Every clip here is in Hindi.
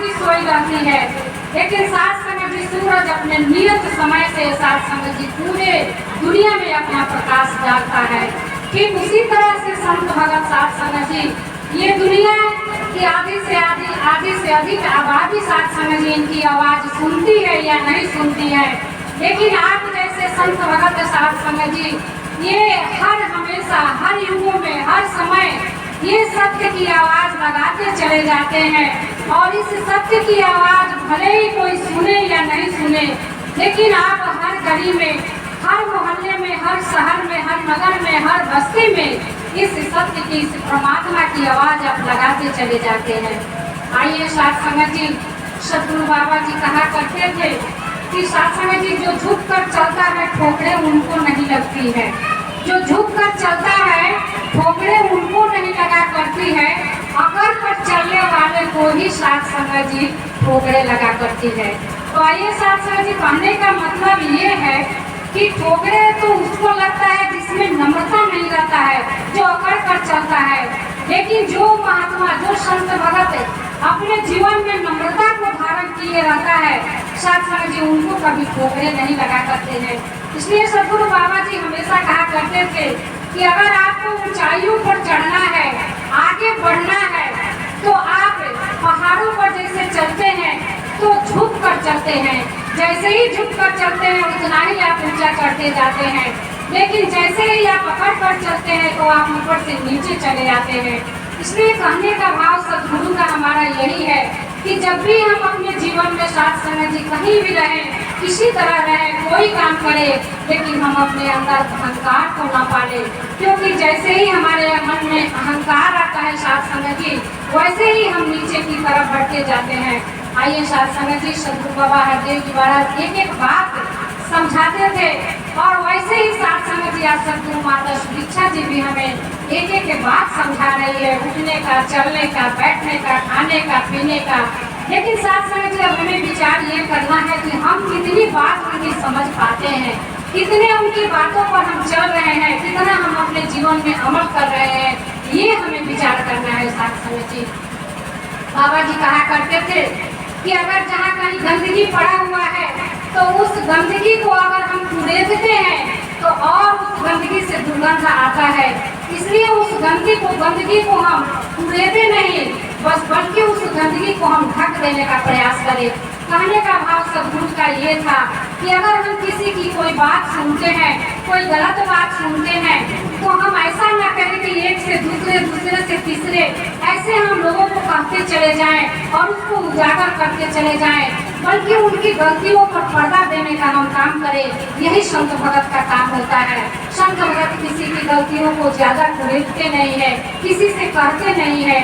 आदि सोई रहती है, लेकिन साथ संगत जी सूरज अपने नियत समय से साथ संगत जी पूरे दुनिया में अपना प्रकाश डालता है। ठीक उसी तरह से संत भगत साथ संगत जी ये दुनिया की आदि से अधिक आबादी साथ संगत जी इनकी आवाज सुनती है या नहीं सुनती है, लेकिन आप जैसे संत भगत साथ संगत जी ये हर हमेशा हर युगों में हर समय ये सत्य की आवाज लगाते चले जाते हैं। और इस सत्य की आवाज भले ही कोई सुने या नहीं सुने, लेकिन आप हर गली में, हर मोहल्ले में, हर शहर में, हर नगर में, हर बस्ती में इस सत्य की, इस परमात्मा की आवाज आप लगाते चले जाते हैं। आइए साथ संगत जी, सतगुरु बाबा जी कहा करते थे कि साथ संगत जी जो झुक कर चलता है ठोकरें उनको नहीं लगती है, जो झुक कर चलता है ठोकरें उनको नहीं लगा करती है, अकड़ पर चलने वाले को ही साथ संगत जी ठोकरें लगा करती है। तो आइए साथ संगत जी, कहने का मतलब ये है कि ठोकरें तो उसको लगता है जिसमें नम्रता नहीं रहता है, जो अकड़ कर चलता है, लेकिन जो महात्मा, जो संत भगत अपने जीवन में नम्रता को धारण किए रहता है साथ संगत जी उनको कभी ठोकरें नहीं लगा करते हैं। इसलिए सतगुरु बाबा जी हमेशा कहा करते थे कि अगर आपको ऊंचाइयों पर चढ़ना है, आगे बढ़ना है, तो आप पहाड़ों पर जैसे चलते हैं तो झुक कर चलते हैं, जैसे ही झुक कर चलते हैं उतना ही आप ऊंचा चढ़ते जाते हैं, लेकिन जैसे ही आप पकड़ कर चलते हैं तो आप ऊपर से नीचे चले जाते हैं। इसलिए कहने का भाव सतगुरु का हमारा यही है कि जब भी हम अपने जीवन में साथ संगत जी कहीं भी रहें, किसी तरह रहें, कोई काम करें, लेकिन हम अपने अंदर अहंकार को न पालें, क्योंकि जैसे ही हमारे मन में अहंकार आता है साथ संगत जी वैसे ही हम नीचे की तरफ बढ़ते जाते हैं। आइए साथ संगत जी, सतगुरु बाबा हरदेव जी महाराज एक एक बात समझाते थे और वैसे ही साथ संगत जी आज सतगुरु माता सुदीक्षा जी भी हमें एक एक बात समझा रही है, उठने का, चलने का, बैठने का, खाने का, पीने का। लेकिन साथ संगत जी अब हमें विचार ये करना है कि हम कितनी बात उनकी समझ पाते हैं, कितने उनकी बातों पर हम चल रहे हैं, कितना हम अपने जीवन में अमल कर रहे हैं, ये हमें विचार करना है। साथ संगत जी बाबा जी कहा करते थे कि अगर जहाँ कहीं गंदगी पड़ा हुआ है तो उस गंदगी को अगर हम कुरेदते हैं तो और उस गंदगी से दुर्गंध आता है, इसलिए उस गंदगी को हम कुरेदे नहीं, बल्कि उस गंदगी को हम ढक देने का प्रयास करें। कहने का भाव सतगुरु का ये था कि अगर हम किसी की कोई बात सुनते हैं, कोई गलत बात सुनते हैं, तो हम ऐसा न करें कि एक से दूसरे, दूसरे से तीसरे ऐसे हम लोगों को कहते चले जाएं और उसको उजागर करते चले जाएं, बल्कि उनकी गलतियों पर पर्दा देने का हम काम करें। यही संत भगत का काम होता है। संत भगत किसी की गलतियों को ज्यादा कुरेदते नहीं है, किसी से कहते नहीं है।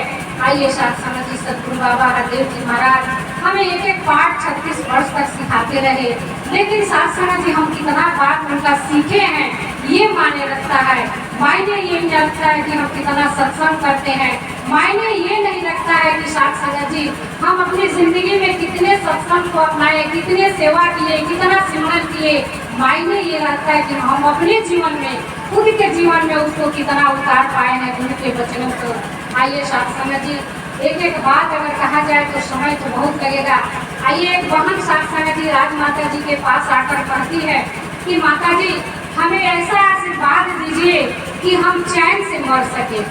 आइए साथ संगत जी, सतगुरु बाबा हरदेव जी महाराज हमें एक एक पाठ 36 वर्ष तक सिखाते रहे, लेकिन साथ संगत जी हम कितना बात उनका सीखे हैं ये मायने रखता है। मायने ये नहीं रखता है कि हम कितना सत्संग करते हैं, मायने ये नहीं रखता है कि साथ संगत जी हम अपनी जिंदगी में कितने सत्संग को अपनाए, कितने सेवा किए, कितना सिमरन किए। मायने ये रखता है कि हम अपने जीवन में, खुद के जीवन में उसको कितना उतार पाए हैं उनके वचनों को। आइए साथ संगत जी, एक एक बात अगर कहा जाए तो समय तो बहुत लगेगा। आइए एक बहन साथ संगत जी राजमाता जी के पास आकर कहती है कि माता जी हमें ऐसा आशीर्वाद दीजिए कि हम चैन से मर सके।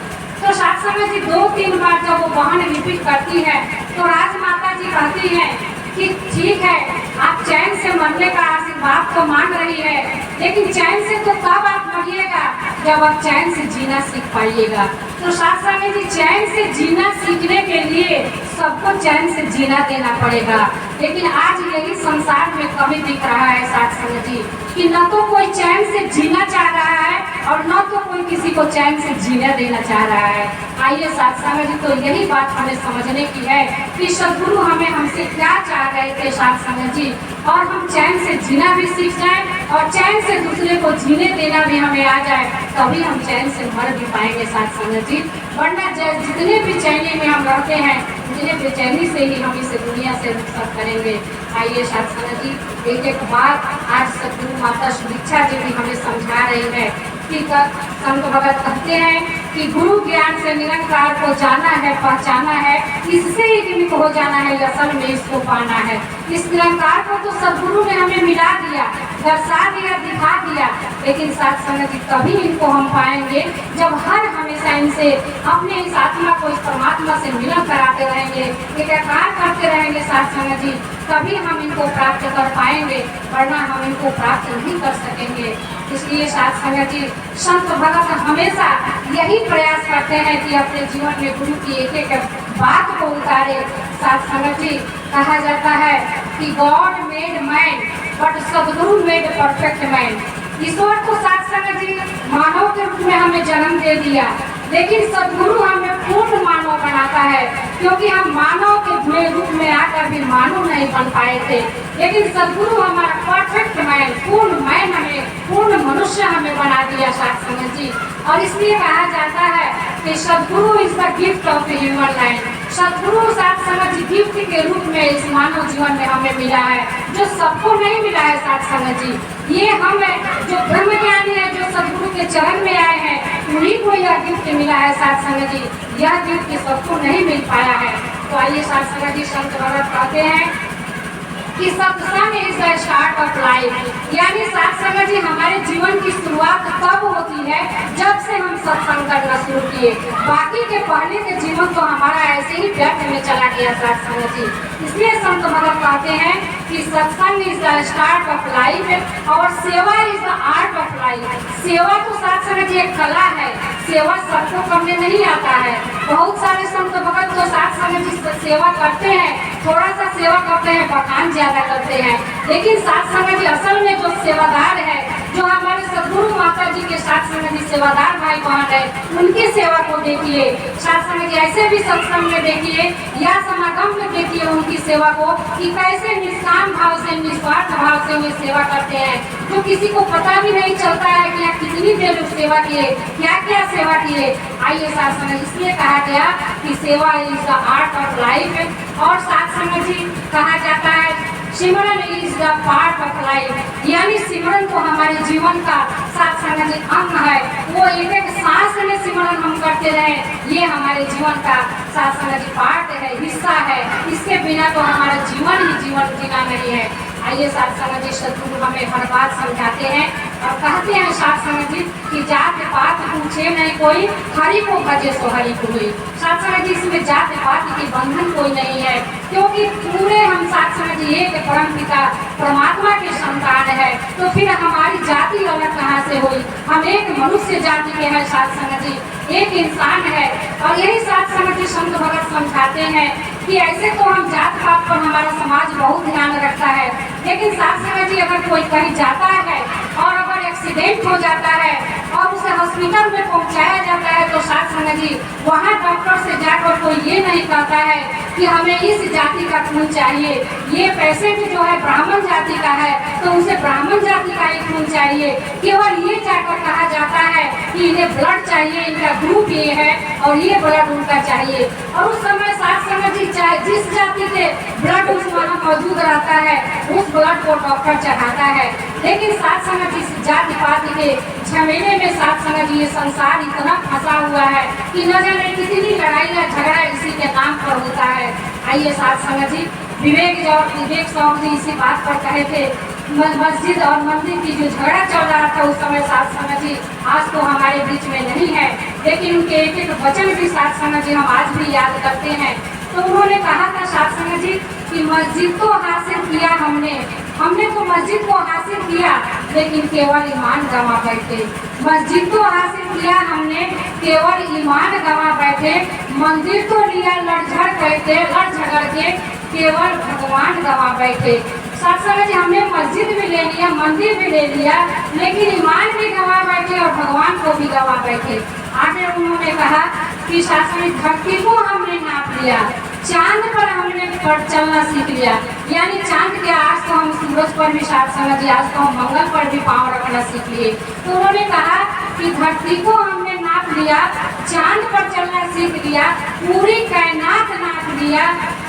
तो साथ संगत जी 2-3 बार जब वो बहन रिपीट करती है तो राजमाता जी कहती है कि ठीक है, आप चैन से मरने का आशीर्वाद तो मांग रही है, लेकिन चैन से तो तब आप मरिएगा जब आप चैन से जीना सीख पाइएगा। तो साथ संगत जी चैन से जीना सीखने के लिए सबको चैन से जीना देना पड़ेगा, लेकिन आज यही संसार में कमी दिख रहा है साथ संगत जी कि न तो कोई चैन से जीना चाह रहा है और न तो कोई किसी को चैन से जीना देना चाह रहा है। आइए साथ संगत जी, तो यही बात हमें समझने की है कि सद्गुरु हमें हमसे क्या चाह रहे थे साथ संगत जी, और हम चैन से जीना भी सीख जाए और चैन से दूसरे को जीने देना भी हमें आ जाए, तभी हम चैन से मर भी पाएंगे साथ संगत जी। वरना जितने भी चैनी में हम रहते हैं, जितने बेचैनी से ही हम इस दुनिया से रुखसत करेंगे। आइए साथ संगत जी, एक एक बात आज सतगुरु माता सुदीक्षा जी भी हमें समझा रही है कि संत भगत कहते हैं कि गुरु ज्ञान से निरंकार को जाना है, पहचाना है, इससे एक हो जाना है, असल में इसको पाना है। इस निरंकार को तो सदगुरु ने हमें मिला दिया, दर्शा दिया, दिखा दिया, लेकिन साथ संगत जी तभी इनको हम पाएंगे जब हर हमेशा इनसे अपने इस आत्मा को इस परमात्मा से मिलन कराते रहेंगे, एकाकार करते रहेंगे साथ संगत जी, तभी हम इनको प्राप्त कर पाएंगे, वरना हम इनको प्राप्त नहीं कर सकेंगे। इसलिए साथ संगत जी संत भगत हमेशा यही प्रयास करते हैं कि अपने जीवन में गुरु की एक एक बात को उतारे। साथ संगत जी कहा जाता है कि गॉड मेड मैन बट सदगुरु मेड परफेक्ट मैन। ईश्वर को साथ संगत जी मानव के रूप में हमें जन्म दे दिया, लेकिन सदगुरु हमें पूर्ण मानव बनाता है, क्योंकि हम मानव के बुरे रूप में आकर भी मानव नहीं बन पाए थे, लेकिन सदगुरु हमारा परफेक्ट मैन, पूर्ण मैन, हमें पूर्ण मनुष्य हमें बना दिया साथ संगत जी। और इसलिए कहा जाता है कि सदगुरु is the gift of human life. सदगुरु साथ संगत जी गिफ्ट के रूप में इस मानव जीवन में हमें मिला है, जो सबको नहीं मिला है साथ संगत जी। ये हम जो ब्रह्म ज्ञानी है, जो सदगुरु के चरण में आए हैं, उन्हीं को यह गिफ्ट मिला है साथ संगत जी। यह गिफ्ट सबको नहीं मिल पाया है। तो आइए साथ संगत जी संत भगत कहते हैं कि सत्संग is the start of life, यानी साथ संगत जी हमारे जीवन की शुरुआत तब होती है जब से हम सत्संग करना शुरू किए। बाकी के पहले के जीवन तो हमारा ऐसे ही व्यर्थ में चला गया साथ संगत जी। इसलिए संत भगत कहते हैं कि सत्संग is the start of life और सेवा is the art of life. सेवा तो साथ संगत जी एक कला है, सेवा सबको करने नहीं आता है। बहुत सारे संत भगत तो साथ संगत जी सेवा करते हैं, थोड़ा सा सेवा करते हैं, बखान ज्यादा करते हैं, लेकिन साथ संगत जी असल में जो सेवादार है, जो हमारे सदगुरु माता जी के साथ संगत जी सेवादार भाई बहन है, उनकी सेवा को देखिए साथ संगत जी। ऐसे भी सत्संग में देखिए या समागम में देखिए उनकी सेवा को कि कैसे निष्काम भाव से, निस्वार्थ भाव से वे सेवा करते हैं, जो किसी को पता भी नहीं चलता है कि यहाँ कितनी देर सेवा किए, क्या क्या सेवा किए। आइए साथ संगत, इसलिए कहा गया कि सेवा is the art of life. और साथ संगत जी कहा जाता है सिमरन is the part of life, यानी सिमरन तो हमारे जीवन का साथ संगत जी अंग है। वो एक एक सांस में सिमरन हम करते रहे, ये हमारे जीवन का साथ संगत जी पार्ट है, हिस्सा है। इसके बिना तो हमारा जीवन ही जीवन जीना नहीं है। आइए साथ संगत जी सदगुरु हमें हर बात समझाते हैं और कहते हैं साथ संगत जी कि जात पात पूछे नहीं कोई, हरि को भजे सो हरि को हुई। साथ संगत जी इसमें जात पात की बंधन कोई नहीं है, क्योंकि पूरे हम साथ संगत जी एक परम पिता परमात्मा के संतान है, तो फिर हमारी जाति अलग कहाँ से हुई। हम एक मनुष्य जाति के हैं साथ संगत जी, एक इंसान है। और यही साथ संगत जी संत भगत समझाते हैं कि ऐसे तो हम जात पात पर हमारा समाज बहुत ध्यान रखता है, लेकिन साथ संगत जी अगर कोई कहीं जाता है और अगर एक्सीडेंट हो जाता है और उसे हॉस्पिटल में पहुंचाया जाता है, तो साथ संगत जी वहाँ डॉक्टर से जाकर कोई ये नहीं कहता है कि हमें इस जाति का खून चाहिए, ये पेशेंट जो है ब्राह्मण जाति का है तो उसे ब्राह्मण जाति का ही खून चाहिए। केवल ये जाकर कहा जाता है कि इन्हें ब्लड चाहिए, इनका ग्रुप ये है और ये ब्लड उनका चाहिए। और उस समय साथ संगत जी चाहे जिस जाति के ब्लड उस वहाँ मौजूद रहता है, उस ब्लड को डॉक्टर चढ़ाता है। लेकिन साथ संगत जी जाति पाति के झमेले में साथ संगत जी ये संसार इतना फंसा हुआ है कि न जाने कितनी लड़ाई या झगड़ा इसी के नाम पर होता है। आइए साथ संगत जी विवेक स्वामी जी इसी बात पर कहे थे, मस्जिद और मंदिर की जो झगड़ा चल रहा था उस समय साथ संगत जी आज तो हमारे बीच में नहीं है, लेकिन उनके एक एक वचन भी साथ संगत जी हम आज भी याद करते हैं। तो उन्होंने कहा था साथ संगत जी कि मस्जिद को हासिल किया हमने तो मस्जिद को हासिल किया, लेकिन केवल ईमान गंवा बैठे। मस्जिद को हासिल किया हमने, केवल ईमान गंवा बैठे। मंदिर तो लिया लड़ झगड़ के, केवल भगवान गंवा बैठे। साथ संगत जी हमने मस्जिद भी ले लिया, मंदिर भी ले लिया, लेकिन ईमान भी गंवा बैठे और भगवान को भी गंवा बैठे। आगे उन्होंने कहा कि साथ संगत धरती को हमने नाप लिया, चांद पर हमने पर चलना सीख लिया, यानी चांद के आज तो हम सूरज पर भी साथ संगत जी आज तो हम मंगल पर भी पाँव रखना सीख लिए। तो उन्होंने कहा कि धरती को हमने नाप नाप लिया, चांद पर चलना सीख लिया, पूरी कायनात नाप लिया,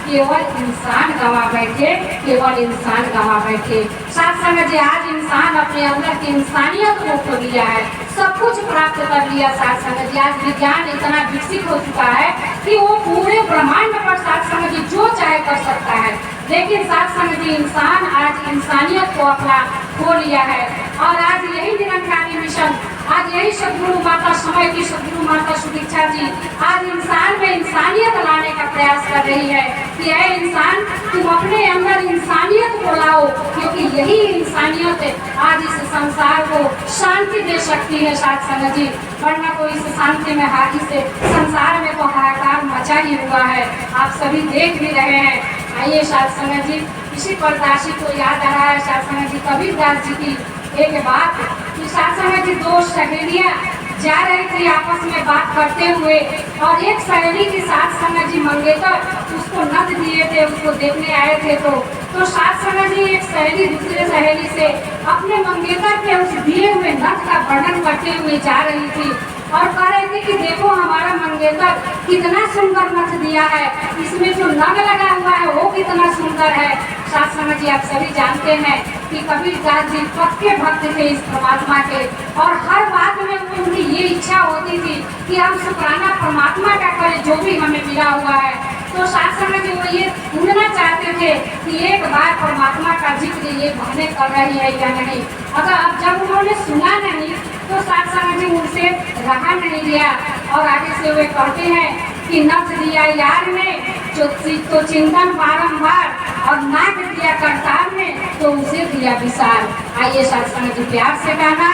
केवल इंसान गवा बैठे, केवल इंसान गवा बैठे। साथ संगत जी आज इंसान अपने अंदर की इंसानियत को खो लिया है, सब कुछ प्राप्त कर लिया। साथ संगत जी आज विज्ञान इतना विकसित हो चुका है कि वो पूरे ब्रह्मांड पर साथ संगत जी जो चाहे कर सकता है, लेकिन साथ संगत जी इंसान आज इंसानियत को अपना खो लिया है। और आज यही निरंकारी मिशन, आज यही सदगुरु माता समय की सदगुरु माता सुदीक्षा जी आज इंसान में इंसानियत लाने का प्रयास कर रही है कि ऐ इंसान तुम अपने अंदर इंसानियत को लाओ, क्योंकि यही इंसानियत आज इस संसार को शांति दे सकती है। साथ संगत जी वरना तो इस शांति में हाथी से संसार में तो हाहाकार मचा ही हुआ है, आप सभी देख भी रहे हैं। आइए साथ संगत जी इसी पर दासी को याद आ रहा है साथ संगत जी कबीरदास जी की एक बात कि साथ संगत जी दो सहेलियां जा रही थी आपस में बात करते हुए, और एक सहेली के साथ संगत जी मंगेतर उसको नथ दिए थे, उसको देखने आए थे। तो साथ संगत जी एक सहेली दूसरे सहेली से अपने मंगेतर के उस दिए हुए नथ का वर्णन करते हुए जा रही थी और कह रही थी कि देखो हमारा मंगेतर कितना सुंदर नथ दिया है, इसमें जो नग लगा हुआ है वो कितना सुंदर है। साथ संगत जी आप सभी जानते हैं कि कबीरदास जी पक्के भक्त थे इस परमात्मा के, और हर बात में उनकी ये इच्छा होती थी कि हम शुक्राना परमात्मा का करें जो भी हमें मिला हुआ है। तो साथ संगत जी वो ये ढूंढना चाहते थे कि एक बार परमात्मा का जिक्र ये बहनें कर रही है या नहीं। अगर अब जब उन्होंने सुना नहीं तो साथ संगत जी उनसे रहा नहीं गया, और आगे से वे कहते हैं कि नथ दिया यार ने तो चिंतन बारंबार, और नाक दिया करतार ने तो उसे दिया विशाल। आइए साथ संगत जी प्यार से गाना।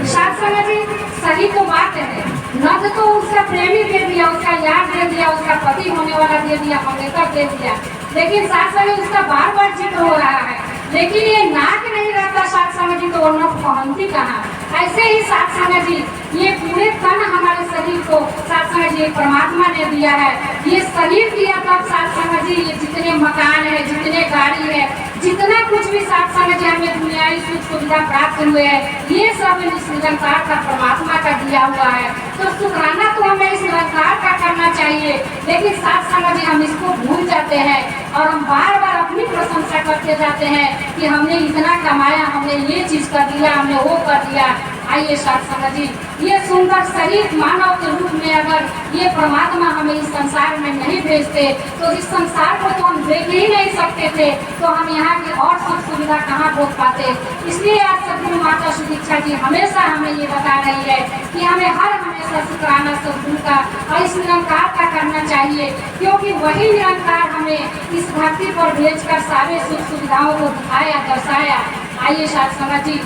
साथ संगत जी सही तो बात है, नथ तो उसका प्रेमी दे दिया, उसका यार दे दिया, उसका पति होने वाला दे दिया, मंगेतर दे दिया, लेकिन साथ संगत उसका बार बार जिद हो रहा है, लेकिन ये नाक नहीं रहता साथ संगत जी तो वो नथ पहनती कहाँ। ऐसे ही साथ संगत जी ये पूरे तन हमारे शरीर को साथ संगत जी परमात्मा ने दिया है। ये शरीर दिया तब साथ संगत जी ये जितने मकान है, जितने गाड़ी है, जितना कुछ भी साथ संगत जी हमें दुनियावी सुख सुविधा प्राप्त हुए हैं, ये सब इस निरंकार का परमात्मा का दिया हुआ है। तो शुक्राना तो हमें इस निरंकार का करना चाहिए, लेकिन साथ संगत जी हम इसको भूल जाते हैं और हम बार बार अपनी प्रशंसा करते जाते हैं कि हमने इतना कमाया, हमने ये चीज कर दिया, हमने वो कर दिया। आइए साथ संगत जी ये सुंदर शरीर मानव के रूप में अगर ये परमात्मा हमें इस संसार में नहीं भेजते तो इस संसार को तो हम देख ही नहीं सकते थे, तो हम यहाँ की और सुख सुविधा कहाँ भोग पाते। इसलिए आज सदगुरु माता सुदीक्षा जी हमेशा हमें ये बता रही है कि हमें हर हमेशा शुक्राना सदगुरु का और इस निरंकार का करना चाहिए, क्योंकि वही निरंकार हमें इस धरती पर भेजकर सारे सुख सुविधाओं को दिखाया, दर्शाया। आइए साथ संगत जी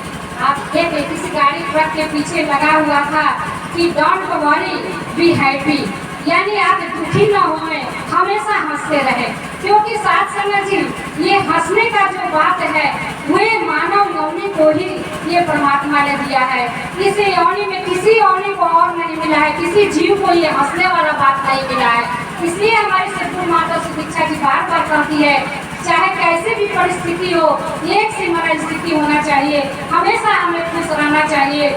आप देखें किसी गाड़ी ट्रक के पीछे लगा हुआ था कि डोंट वरी बी हैप्पी, यानी आप दुखी न होए, हमेशा हंसते रहे, क्योंकि साथ संगत जी ये हंसने का जो बात है वे मानव योनि को ही ये परमात्मा ने दिया है। इस योनि में किसी योनि को और नहीं मिला है, किसी जीव को ये हंसने वाला बात नहीं मिला है। इसलिए हमारी सदगुरु माता सुदीक्षा जी बार बार कहती है चाहे कैसे भी परिस्थिति हो, एक से हमारा स्थिति होना चाहिए, हमेशा हमें खुश रहना चाहिए।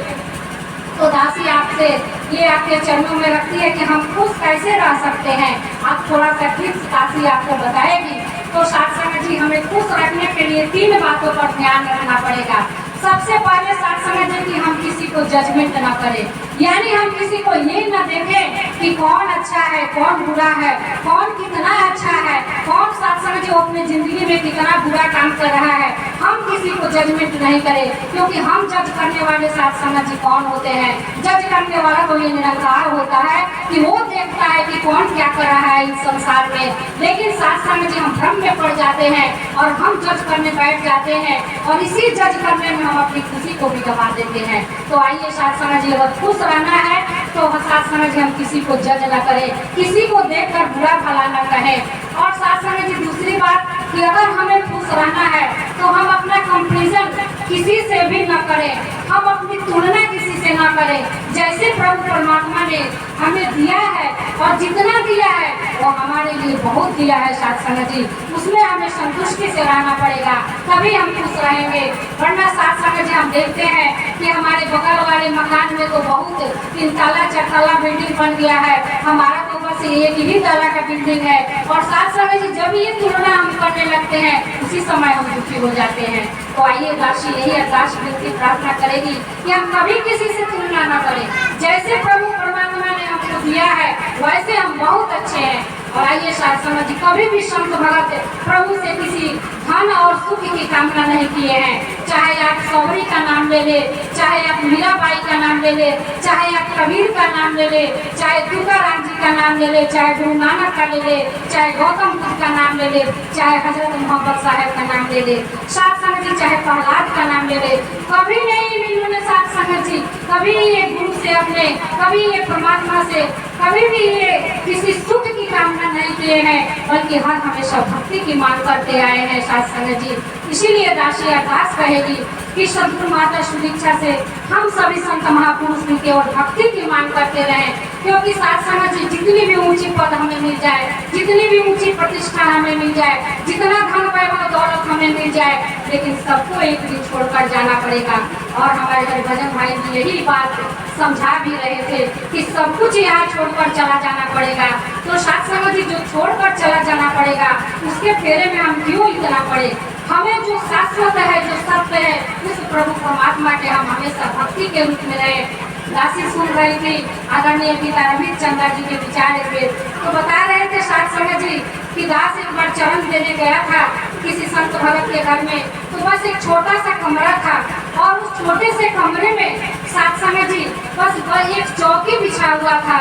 तो दासी आपसे ये आपके चरणों में रखती है कि हम खुश कैसे रह सकते हैं, आप थोड़ा सा टिप्स दासी आपको बताएगी। तो साथ संगत जी हमें खुश रखने के लिए 3 बातों पर ध्यान रखना पड़ेगा। सबसे पहले साथ संगत जी कि हम किसी को जजमेंट न करें, यानी हम किसी को ये न देखें कि कौन अच्छा है, कौन बुरा है, कौन कितना अच्छा है, कौन साथ संगत जी अपनी जिंदगी में कितना बुरा काम कर रहा है। हम किसी को जजमेंट नहीं करें, क्योंकि हम जज करने वाले साथ संगत जी कौन होते हैं? जज करने वाला तो ये निरंकार होता है कि वो देखता है कि कौन क्या कर रहा है इस संसार में। लेकिन साथ संगत जी हम भ्रम में पड़ जाते हैं और हम जज करने बैठ जाते हैं, और इसी जज करने में हम अपनी खुशी को भी गवा देते हैं। तो आइए साथ संगत जी अगर खुश रहना है तो साथ संगत जी हम किसी को जज न करें, किसी को देखकर बुरा भला न कहें। और साथ संगत जी दूसरी बात कि अगर हमें खुश रहना है तो हम अपना कंपैरिजन किसी से भी न करें, हम अपनी तुलना किसी से न करें। जैसे प्रभु परमात्मा ने हमें दिया है और जितना दिया है वो हमारे लिए बहुत दिया है साथ संगत जी, उसमें हमें संतुष्टि से रहना पड़ेगा, तभी हम खुश रहेंगे। वरना साथ संगत जी हम देखते हैं कि हमारे बगल वाले मकान में तो बहुत 3 ताला 4 ताला बिल्डिंग बन गया है, हमारा तो बस एक ही ताला का बिल्डिंग है। और साथ संगत जी जब ये तुलना हम करने लगते हैं उसी समय हम दुखी हो जाते हैं। तो आइए दासी यही अरदास विनती प्रार्थना करेगी कि हम कभी किसी से तुलना न करें। जैसे प्रभु परमात्मा ने हमको दिया है वैसे हम बहुत अच्छे हैं। और आइए साथ समझ कभी भी संत भगत प्रभु से किसी धन और सुख की कामना नहीं किए हैं। चाहे आप सौरी का नाम ले ले, चाहे आप मीराबाई का नाम ले ले, चाहे आप कबीर का नाम ले ले, चाहे तुकाराम जी का नाम ले ले, चाहे गुरु नानक का ले ले, चाहे गौतम बुद्ध का नाम ले ले, चाहे हजरत मोहम्मद साहब का नाम ले ले, साथ संगत जी चाहे प्रहलाद का नाम ले ले। कभी नहीं इन्होंने साथ संगत जी कभी ये गुरु से अपने, कभी ये परमात्मा से, कभी भी ये किसी सुख की कामना नहीं किए हैं, बल्कि हर हमेशा भक्ति की मांग करते आए हैं साथ संगत जी। इसीलिए दासी अरदास कहेगी कि सद्गुरु माता सुदीक्षा से हम सभी संत महापुरुष की केवल भक्ति की मांग करते रहें। क्योंकि साथ संगत जी जितनी भी ऊंची पद हमें मिल जाए, जितनी भी ऊंची प्रतिष्ठा हमें मिल जाए, जितना धन वैभव दौलत हमें मिल जाए, लेकिन सबको एक दिन छोड़कर जाना पड़ेगा। और हमारे हरिभजन भाई जी यही बात समझा भी रहे थे कि सब कुछ यहाँ छोड़कर चला जाना पड़ेगा। तो साथ संगत जी जो छोड़कर चला जाना पड़ेगा उसके फेरे में हम क्यों इतना पड़े। हमें जो शाश्वत है, जो सत्य है, उस प्रभु परमात्मा के हम हमेशा भक्ति के रूप में रहे। दासी सुन रही थी आदरणीय पिता रविंद्र चंद्र जी के विचार पे, तो बता रहे थे साथ संगत जी कि दास एक बार चरण देने गया था किसी संत भगत के घर में, तो बस एक छोटा सा कमरा था और उस छोटे से कमरे में साथ संगत जी बस एक चौकी बिछा हुआ था।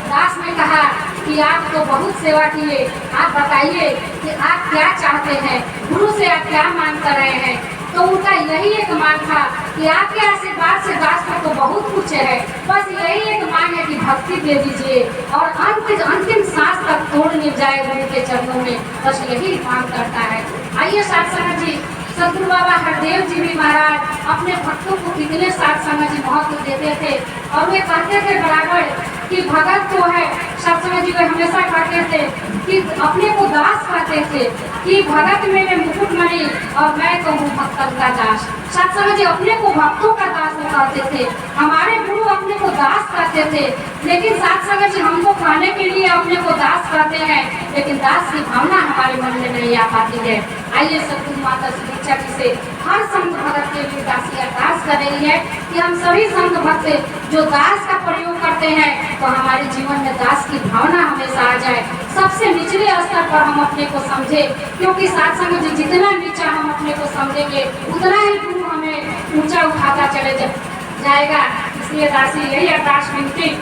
दास ने कहा कि आप तो बहुत सेवा किए, आप बताइए कि आप क्या चाहते हैं, गुरु से आप क्या मांग कर रहे हैं। तो उनका यही एक मांग था कि आपके आशीर्वाद से दास को तो बहुत कुछ है, बस यही एक मांग है कि भक्ति दे दीजिए और अंतिम सांस तक तोड़ नहीं जाए गुरु के चरणों में, बस यही मांग करता है। आइए साथ संगत जी सदगुरु बाबा हरदेव जी भी महाराज अपने भक्तों को कितने साथ संगत जी महत्व देते थे और वे कहते थे बराबर कि भगत जो है, साथ संगत जी को हमेशा कहते थे कि अपने को दास कहते थे कि भगत मेरे मुकुटमणि और मैं कहूँ भक्तन का दास। साथ संगत जी अपने को भक्तों का दास कहते थे, हमारे गुरु अपने को दास कहते थे। लेकिन साथ संगत जी हमको कहने के लिए अपने को दास कहते हैं, लेकिन दास की भावना हमारे मन में नहीं आ पाती है। आइए सद्गुरु माता सुदीक्षा जी से हर संत भगत के लिए दासी अरदास कर रही है कि हम सभी संत भक्त जो दास का प्रयोग करते हैं तो हमारे जीवन में दास की भावना हमेशा आ जाए। सबसे निचले स्तर पर हम अपने को समझे, क्योंकि साथ संगत जी जितना नीचा हम अपने को समझेंगे उतना ही गुरु हमें ऊंचा उठाता चले जाएगा। इसलिए दासी यही अरदास विनती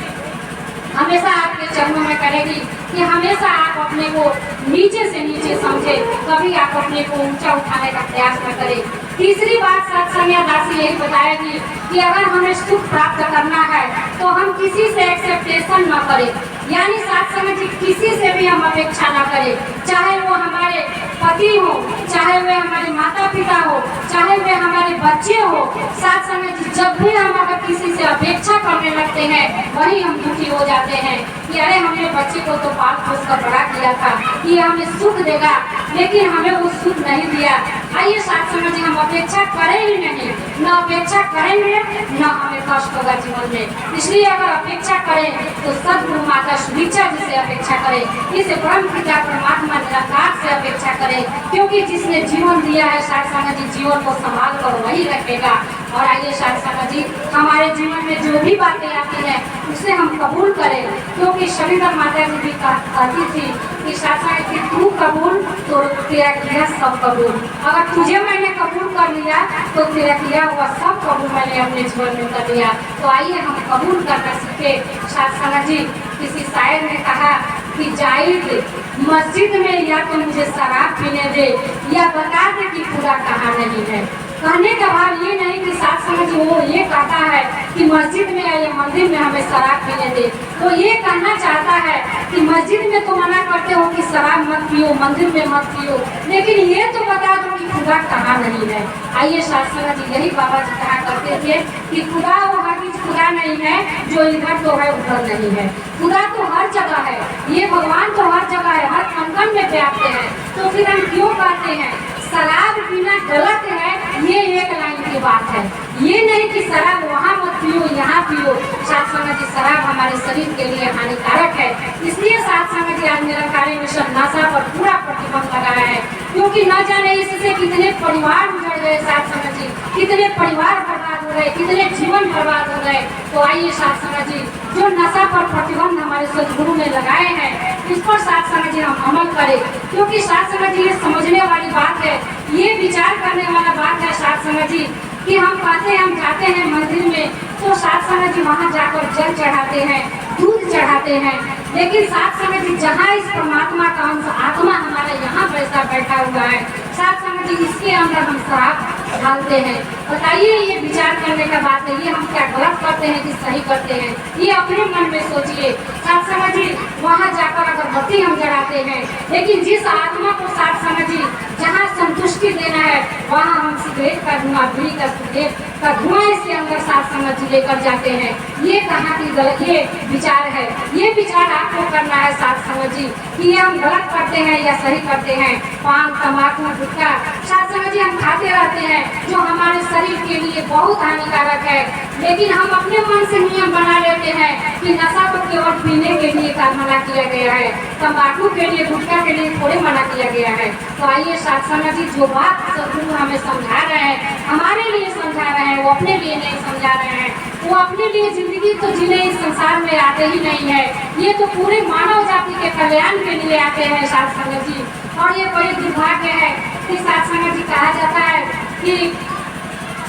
हमेशा आपके चरणों में करेगी कि हमेशा आप अपने को नीचे से नीचे समझे, कभी आप अपने को ऊंचा उठाने का प्रयास न करें। तीसरी बात साथ संगत दासी यही बताएगी कि अगर हमें सुख प्राप्त करना है तो हम किसी से एक्सेप्टेशन न करें, यानी साथ संगत जी किसी से भी हम अपेक्षा न करें, चाहे वो हमारे पति हो, चाहे वे हमारे माता पिता हो, चाहे वे हमारे बच्चे हो। साथ संगत जी जब भी हम अगर किसी से अपेक्षा करने लगते हैं वही हम दुखी हो जाते हैं कि अरे हमने बच्चे को तो पाल पोस कर बड़ा किया था कि हमें सुख देगा, लेकिन हमें वो सुख नहीं दिया। आइए साथ संगत जी हम अपेक्षा करें ही नहीं, न अपेक्षा करेंगे न हमें कष्ट होगा जीवन में। इसलिए अगर अपेक्षा करें तो सद्गुरु माता सुदीक्षा जी से अपेक्षा करें, इस ब्रह्म पिता परमात्मा निराकार से अपेक्षा करें, क्योंकि जिसने जीवन दिया है साथ संगत जी जीवन को संभाल कर वही रखेगा। और आइए साथ संगत जी हमारे जीवन में जो भी बातें आती हैं उसे हम कबूल करें, क्योंकि शबीर माता जी भी कहती थी कि साथ संगत जी तू कबूल तो तेरा किया सब कबूल, अगर तुझे मैंने कबूल कर लिया तो तेरा किया हुआ सब कबूल मैंने अपने जीवन में कर लिया। तो आइए हम कबूल करना सीखे। साथ संगत जी किसी शायर ने कहा कि जाइद मस्जिद में या तो मुझे शराब पीने दे या बता दे कि पूरा कहा नहीं है। कहने का भाव ये नहीं कि साथ संगत जी वो ये कहता है कि मस्जिद में या मंदिर में हमें शराब पीने दे, तो ये कहना चाहता है कि मस्जिद में तो मना करते हो कि शराब मत पियो, मंदिर में मत पियो, लेकिन ये तो बता दो कि खुदा कहाँ नहीं है। आइए साथ संगत जी, यही बाबा जी कहा करते थे कि खुदा वो हकीकत खुदा नहीं है जो इधर तो है उधर नहीं है, खुदा तो हर जगह है, ये भगवान तो हर जगह है, हर कण में व्याप्त है। तो फिर हम क्यों कहते हैं शराब पीना गलत है? ये एक लाइन की बात है, ये नहीं कि शराब वहाँ मत पियो यहाँ पियो। साथ संगत जी, शराब हमारे शरीर के लिए हानिकारक है, इसलिए साथ संगत जी आज निरंकारी मिशन नशा पर पूरा प्रतिबंध लगाया है, क्योंकि न जाने इससे कितने परिवार उजड़ गए साथ संगत जी, कितने परिवार बर्बाद हो गए, कितने जीवन बर्बाद हो गए। तो आइए साथ संगत जी, जो नशा पर प्रतिबंध हमारे सदगुरु ने लगाए हैं इस पर साथ संगत जी हम अमल करें, क्योंकि साथ संगत जी ये समझने वाली बात है, ये विचार करने वाला बात है साथ संगत जी कि हम कहते हैं हम जाते हैं मंदिर में तो साथ संगत जी वहाँ जाकर जल चढ़ाते हैं, दूध चढ़ाते हैं, लेकिन साथ संगत जी जहाँ इस परमात्मा का अंश आत्मा हमारा यहाँ पैसा बैठा हुआ है साथ संगत जी, इसके अंदर हम शराब डालते हैं। बताइए ये विचार करने का बात है, ये हम क्या गलत करते हैं कि सही करते हैं, ये अपने मन में सोचिए। साथ संगत जी वहाँ जाकर अगरबत्ती हम जलाते हैं, लेकिन जिस आत्मा को साथ संगत जी जहाँ संतुष्टि देना है वहाँ हम सिगरेट का धुआं, बीड़ी का सिगरेट का धुआं इसके अंदर साथ संगत जी लेकर जाते हैं। ये कहाँ की गलत ये विचार है, ये विचार आपको करना है साथ संगत जी कि ये हम गलत करते हैं या सही करते हैं। पान, तम्बाकू, गुटखा साथ संगत जी हम खाते रहते हैं जो हमारे शरीर के लिए बहुत हानिकारक है, लेकिन हम अपने मन से नियम बना लेते हैं कि नशा तो केवल पीने के लिए का मना किया गया है, तम्बाकू के लिए, गुटखा के लिए थोड़े मना किया गया है। तो आइए साथ संगत जी, जो बात सदगुरु हमें समझा रहे हैं, हमारे लिए समझा रहे हैं, वो अपने लिए नहीं समझा रहे हैं, वो अपने लिए जिंदगी तो जीने इस संसार में आते ही नहीं है, ये तो पूरे मानव जाति के कल्याण के लिए आते हैं साथ संगत जी। और ये बड़ी दुर्भाग्य है कि साथ संगत जी कहा जाता है कि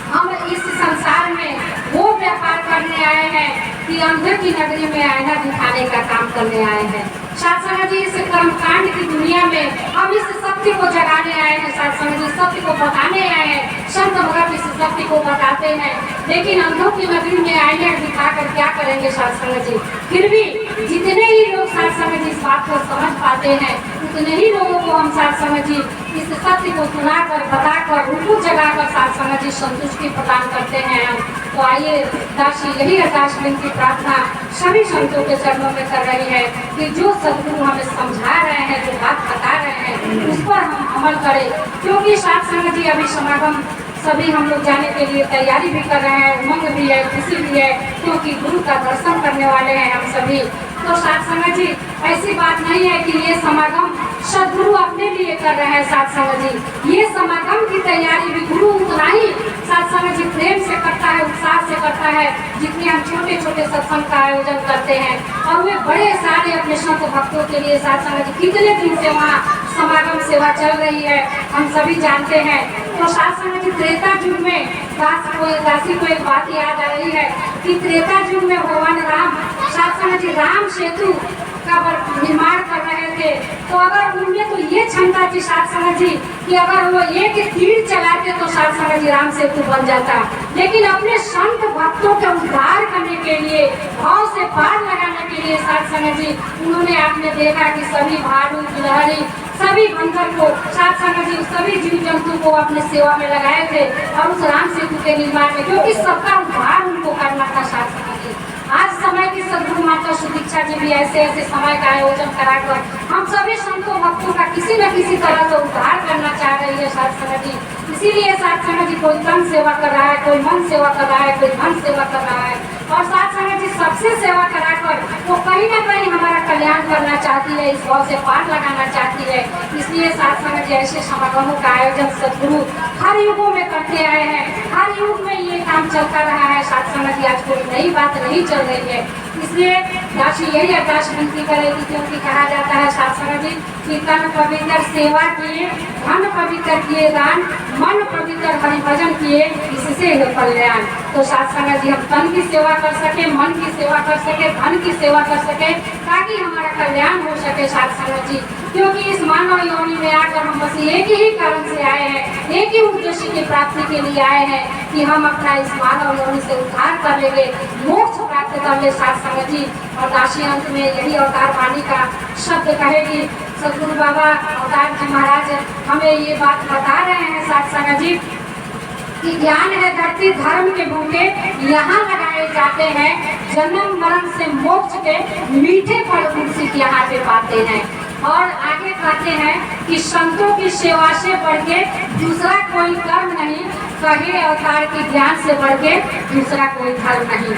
हम इस संसार में वो व्यापार करने आए हैं कि अंधे की नगरी में आईना दिखाने का काम करने आए हैं। साथ संगत जी इस कर्मकांड की दुनिया में हम इस सत्य को जगाने आए हैं साथ संगत जी, सत्य को बताने आए हैं। संत भगत इस सत्य को बताते हैं, लेकिन अंधों की नगरी में आईना दिखाकर क्या करेंगे साथ संगत जी? फिर भी जितने ही लोग साथ संगत जी इस बात को समझ पाते हैं उतने ही लोगों को हम साथ संगत जी इस सत्य को सुनाकर, बताकर, उनको जगाकर साथ संगत जी संतुष्टि प्रदान करते हैं। तो आइए दासी यही अरदास विनती प्रार्थना सभी संतों के चरणों में कर रही है कि जो सदगुरु हमें समझा रहे हैं, जो बात बता रहे हैं उस पर हम अमल करें, क्योंकि साथ संगत जी अभी समागम सभी हम लोग जाने के लिए तैयारी भी कर रहे हैं, उमंग भी है, खुशी भी है, क्योंकि गुरु का दर्शन करने वाले हैं हम सभी। तो साथ संगत जी ऐसी बात नहीं है कि ये समागम सदगुरु अपने लिए कर रहे हैं साथ संगत जी, ये समागम की तैयारी भी गुरु उतना ही साथ संगत जी प्रेम से करता है, उत्साह से करता है, जितने हम छोटे छोटे सत्संग का आयोजन करते हैं। और वे बड़े सारे अपने संत भक्तों के लिए साथ संगत जी कितने दिन से वहाँ समागम सेवा चल रही है हम सभी जानते हैं। तो साथ संगत जी त्रेता युग में दासी को एक बात याद आ रही है कि त्रेता युग में भगवान राम साथ संगत जी राम सेतु का निर्माण कर रहे थे, तो अगर उनमें तो ये क्षमता थी साथ संगत जी कि अगर वो एक तीर चलाते तो साथ संगत जी राम सेतु बन जाता, लेकिन अपने संत भक्तों के उद्धार करने के लिए, भाव से पार लगाने के लिए साथ संगत जी उन्होंने आपने देखा कि सभी भालू, गिलहरी, सभी बंदर को साथ संगत जी सभी जीव जंतु को अपने सेवा में लगाए थे और उस राम सेतु के निर्माण में, क्योंकि सबका उद्धार उनको करना था साथ संगत जी। आज समय की सदगुरु माता सुदीक्षा जी भी ऐसे ऐसे समय का आयोजन कराकर हम सभी संतों भक्तों का किसी न किसी तरह से उद्धार करना चाह रही है साथ संगत जी। इसीलिए साथ संगत जी कोई तन सेवा कर रहा है, कोई मन सेवा कर रहा है, कोई धन सेवा कर रहा है, और साथ संगत जी सबसे सेवा कराकर वो कहीं ना कहीं हमारा कल्याण करना चाहती है, इस भाव से पार लगाना चाहती है। इसलिए साथ संगत जी ऐसे समागमों का आयोजन सदगुरु हर युगों में करते आए हैं, हर युग में ये काम चलता रहा है साथ संगत जी। आज कोई नई बात नहीं चल रही है, इसलिए दासी यही अरदास विनती करेगी, क्योंकि कहा जाता है साथ संगत जी कि तन पवित्र सेवा किए, धन पवित्र किए दान, मन पवित्र हरि भजन किए, इससे है कल्याण। तो साथ संगत जी हम तन की सेवा कर सके, मन की सेवा कर सके, धन की सेवा कर सके, ताकि हमारा कल्याण हो सके साथ संगत जी। क्योंकि इस मानव योनि में आकर हम बस एक ही कारण से आए हैं, एक ही उद्देश्य की प्राप्ति के लिए आए हैं कि हम अपना इस मानव योनि से उद्धार कर लेंगे, मोक्ष प्राप्त कर ले साथ संगत जी। और दासी अंत में यही अवतार वाणी का शब्द कहेगी। सदगुरु बाबा अवतार जी महाराज हमें ये बात बता रहे हैं साथ संगत जी कि ज्ञान है धरती धर्म के बूटे यहाँ लगाए जाते हैं, जन्म मरण से मोक्ष के मीठे फल मुर्शिद यहाँ पे पाते हैं। और आगे कहते हैं कि संतों की सेवा से बढ़ के दूसरा कोई कर्म नहीं, कहे अवतार के ज्ञान से बढ़ के दूसरा कोई धर्म नहीं।